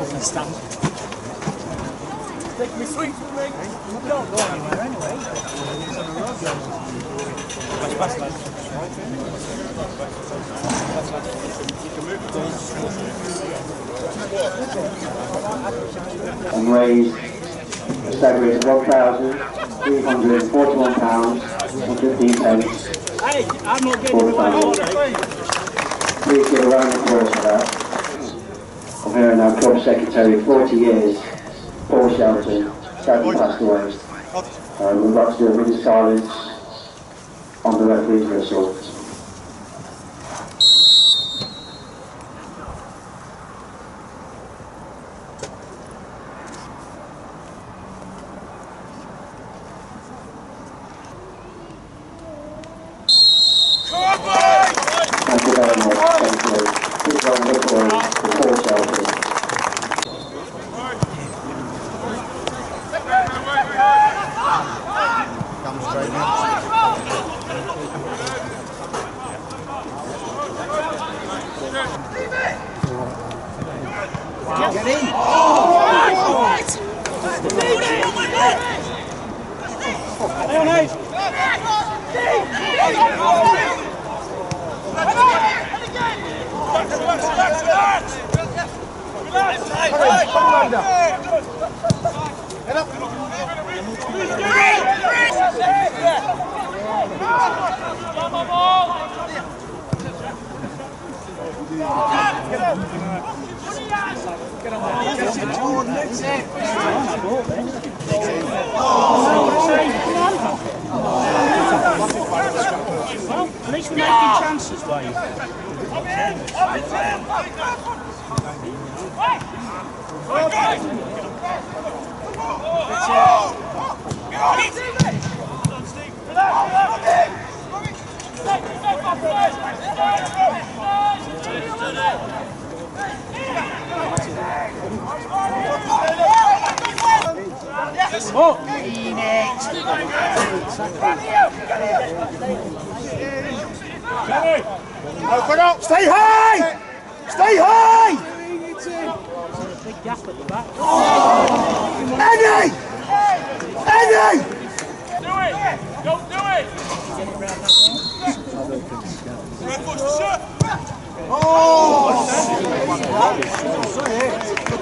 up in the stand. Take me sweet with me. Don't go anywhere anyway. And raised a staggering £1,341.15. Hey, I'm not getting in the way. Please give a round of applause for that. I'm here now, Club Secretary, 40 years, Paul Shelton, sadly passed away. We've got to do a minute's silence on the referee's whistle. Thank you very much. Thank you. Please round of applause for Paul Shelton. Come straight now. Get in! Oh! Well, at least we're making chances, Wade. Oh! Open up! Stay high! Stay high! There's a big gap at the back. Eddie! Eddie! Do it! Don't do it! Red push the shot!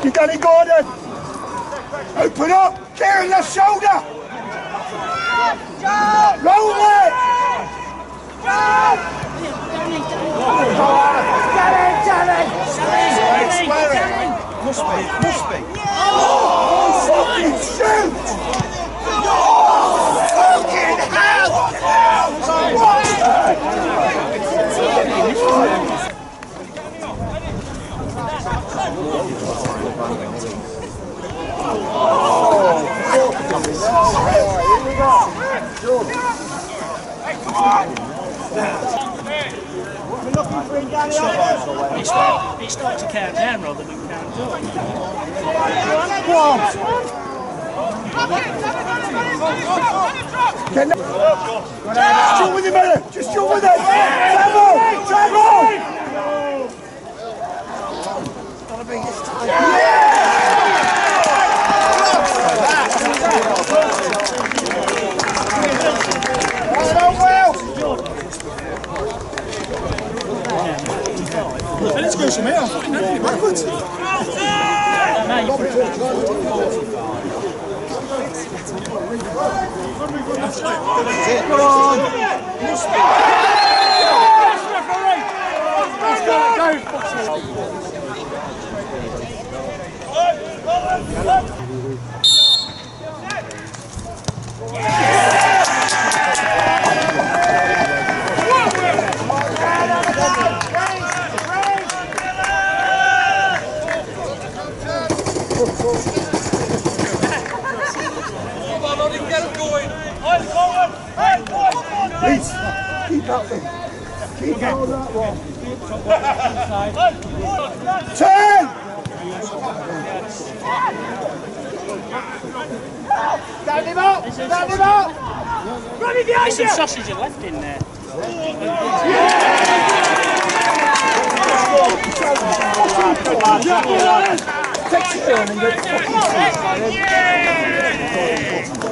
You done it, Gordon! Open up! Kieran, left shoulder! Roll it! Get it, Danny! Must be. Oh, fucking shoot! Fucking hell! Hey, come on! It starts to count down rather than count up. Go on! Just chill with him, man! Just chill with him! Travel! Travel! Gotta be this time. Let's go some air. Backwards. Come on. Please, keep up there. Keep hold that one. Turn! Stand him up! Stand him up! Run it behind you! There's some sausage left in there. takes it in and goes fucking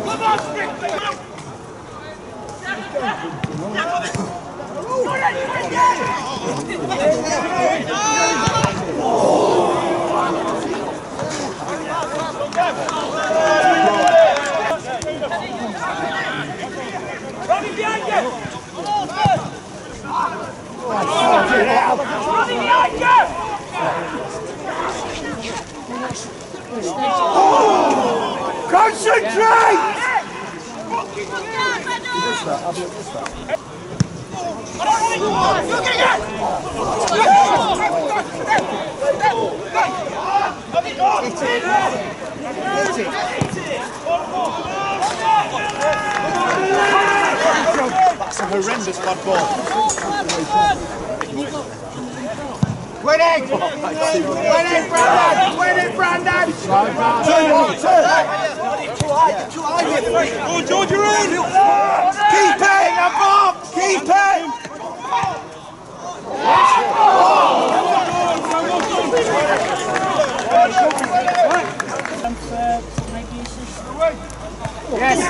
Come on, Frickley! Running behind you! Running behind you! Concentrate! That's a horrendous bad ball. Winning! Winning, Brandon! Winning, Brandon! Too high, Oh, George, you're in! Keep it! Keep it! Yes!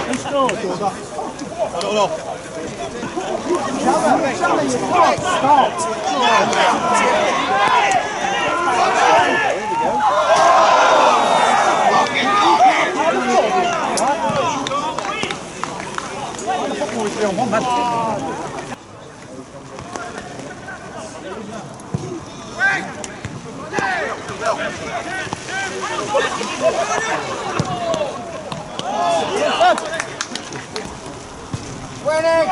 Who scored? I don't know. Winning!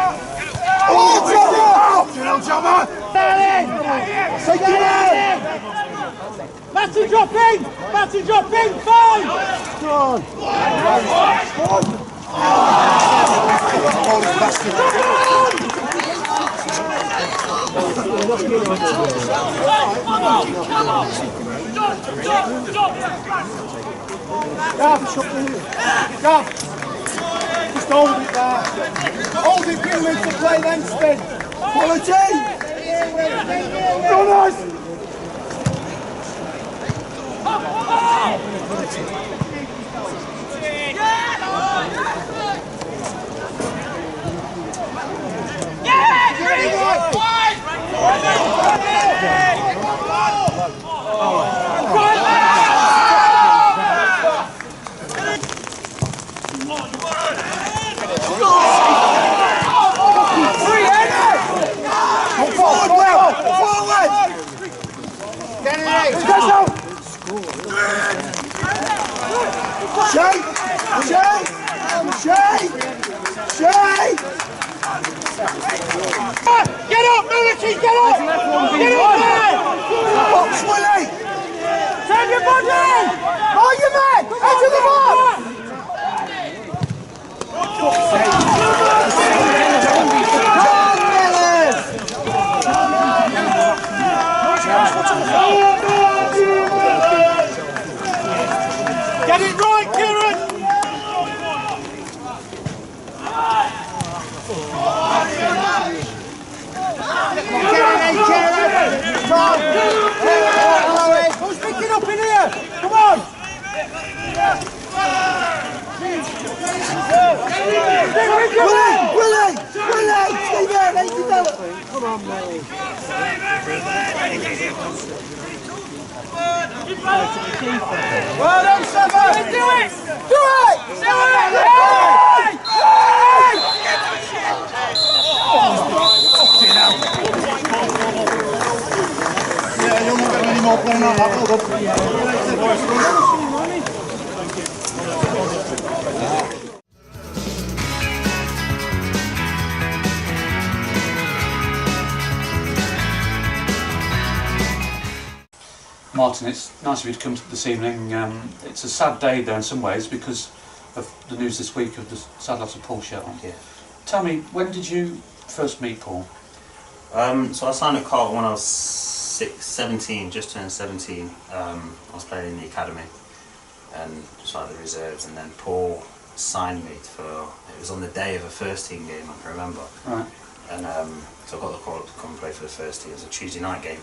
Oh, Jummer! Take it in! Matty dropping! Matty dropping! Fine! Go Gav! Just hold it there. Hold it, give it to play, then spin. Quality! Runners! Get up, Military, get up! Get up there! Box, Willie! Turn your body! Oh, you man! Out of the box! Get it right, Kieran! Who's picking up in here? Come on! Willie! Stay there, mate, develop! Come on, mate. Well done, Seven! Do it! Do it! Yeah, you'll not get any more playing that. Martin, it's nice of you to come this evening. It's a sad day though in some ways because of the news this week of the sad loss of Paul Shelton. Yeah. Tell me, when did you first meet Paul? So I signed at Carlton when I was 17, just turned 17. I was playing in the academy and started the reserves, and then Paul signed me for. It was on the day of a first team game, I can remember. Right. And so I got the call up to come and play for the first team. It was a Tuesday night game,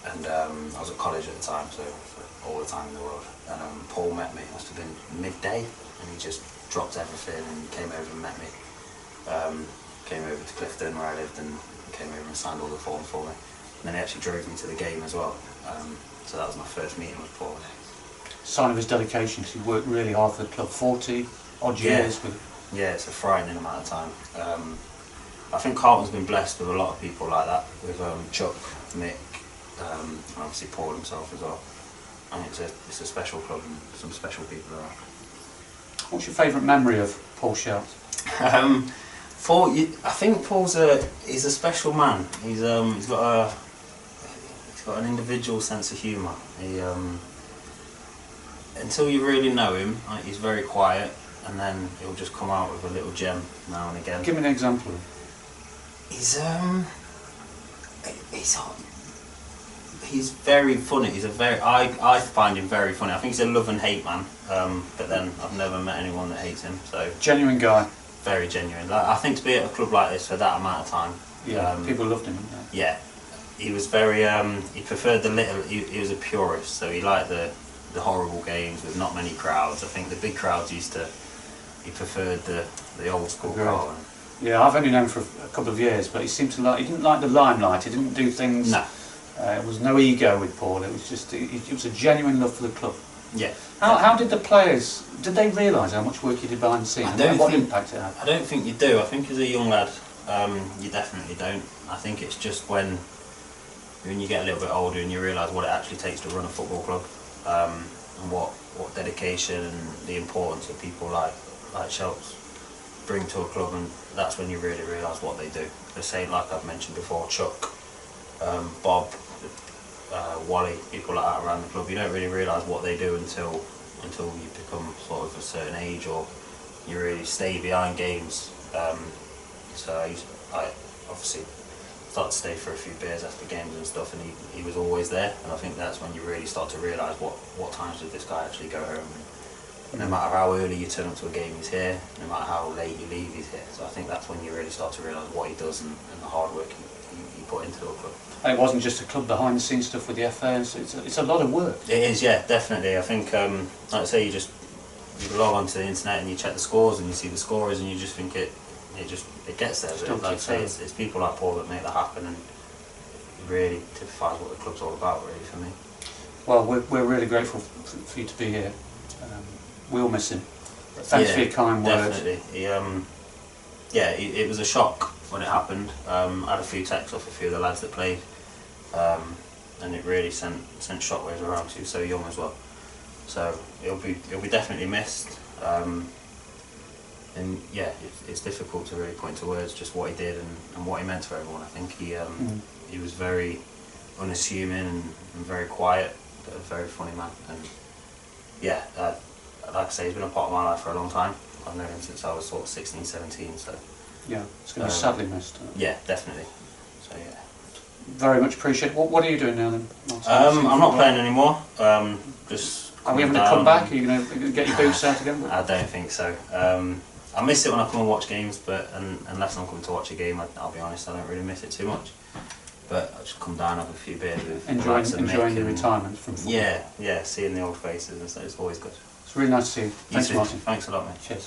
and I was at college at the time, so for all the time in the world. And Paul met me. It must have been midday, and he just dropped everything and came over and met me. Came over to Clifton where I lived and came over and signed all the forms for me. And then he actually drove me to the game as well. So that was my first meeting with Paul. Sign of his dedication, because he worked really hard for the club, 40 odd years. Yeah, it's a frightening amount of time. I think Carlton's been blessed with a lot of people like that, with Chuck, Mick, and obviously Paul himself as well. And it's a special club and some special people around. What's your favourite memory of Paul Shelt? I think he's a special man. He's got an individual sense of humour. Until you really know him, he's very quiet, and then he'll just come out with a little gem now and again. Give me an example. He's very funny. I find him very funny. I think he's a love and hate man. But then I've never met anyone that hates him. So genuine guy. Very genuine. I think to be at a club like this for that amount of time. Yeah, people loved him. Yeah, he was very. He preferred the little. He was a purist, so he liked the horrible games with not many crowds. I think the big crowds he preferred the old school Carlton. Yeah, I've only known him for a couple of years, but he seemed to he didn't like the limelight. He didn't do things. No. There was no ego with Paul. It was just it was a genuine love for the club. Yeah. How did the players? Did they realise how much work you did behind the scenes and what impact it had? I don't think you do. I think as a young lad, you definitely don't. I think it's just when you get a little bit older and you realise what it actually takes to run a football club, and what dedication and the importance of people like Shelts bring to a club, and that's when you really realise what they do. The same, like I've mentioned before, Chuck, Bob, Wally, people like that around the club. You don't really realise what they do until you become sort of a certain age, or you really stay behind games. So I obviously started to stay for a few beers after games and stuff, and he was always there. And I think that's when you really start to realise what times did this guy actually go home. And no matter how early you turn up to a game, he's here. No matter how late you leave, he's here. So I think that's when you really start to realise what he does and the hard work he put into a club. And it wasn't just a club behind the scenes stuff with the FA, so it's a lot of work. It is, yeah, definitely. I think, like I say, you log onto the internet and you check the scores and you see the scorers and you just think it gets there. Like I say, it's people like Paul that make that happen, and it really typifies what the club's all about, really, for me. Well, we're really grateful for you to be here. We'll miss him. Thanks for your kind words. Definitely. It was a shock when it happened. I had a few texts off a few of the lads that played, and it really sent shockwaves around, because he was so young as well. So it'll be definitely missed. And yeah, it's difficult to really put into words just what he did and what he meant to everyone. I think he was very unassuming and very quiet, but a very funny man. And yeah, like I say, he's been a part of my life for a long time. I've known him since I was sort of 16, 17, so... Yeah, it's going to be sadly missed. Yeah, definitely. So yeah. Very much appreciate it. What are you doing now then, Martin? I'm not playing anymore. Just... Are we having to come back? Are you going to get your boots out again? I don't think so. I miss it when I come and watch games, but unless I'm coming to watch a game, I'll be honest, I don't really miss it too much. But I just come down, have a few beers with enjoying the retirement from football. Yeah, seeing the old faces and stuff, it's always good. It's really nice to see you. Thanks, Martin. Thanks a lot, mate. Cheers.